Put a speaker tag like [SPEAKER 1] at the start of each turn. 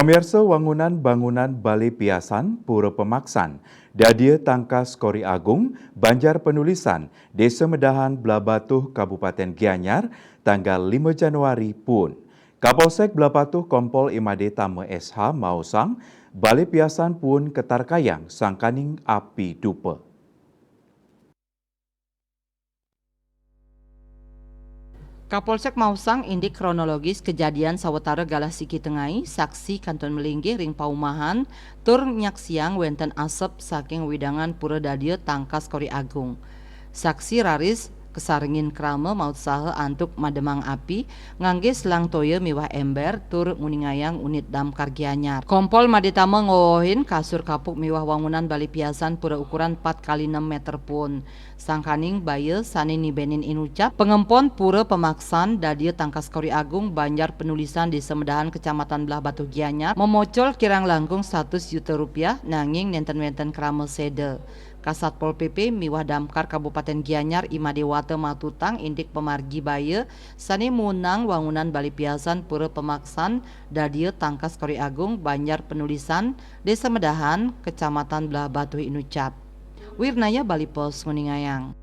[SPEAKER 1] Pamirsa wangunan bangunan Balai Piasan Pura Pemaksan, Dadia Tangkas Kori Agung, Banjar Penulisan, Desa Medahan Blabatuh Kabupaten Gianyar, tanggal 5 Januari pun. Kapolsek Blabatuh Kompol Imade Tama SH Mausang, Balai Piasan pun ketarkayang sangkaning api dupa.
[SPEAKER 2] Kapolsek Mausang indik kronologis kejadian sawetara galah siki tengai, saksi kanton melinggih ring paumahan, tur nyaksiang wenten asep saking widangan pura dadia Tangkas Kori Agung. Saksi raris kesaringin krama maut saha antuk mademang api ngangge selang toya miwah ember tur nguningayang unit damkar Gianyar. Kompol maditama ngowohin kasur kapuk miwah wangunan Balai Piasan pura ukuran 4x6 meter pun. Sangkaning baye sani nibenin inucap pengempon pura pemaksan dadia Tangkas Kori Agung Banjar Penulisan di Semedahan Kecamatan Belah Batu Gianyar memocol kirang langkung 100 juta rupiah nanging nenten-nenten krama sede. Kasatpol PP miwah damkar Kabupaten Gianyar Imadewate Matutang indik pemargi baye sani munang wangunan Balai Piasan pura pemaksan dadia Tangkas Kori Agung Banjar Penulisan Desa Medahan Kecamatan Belah Batu inucap. Wirnaya Bali Pos nguningayang.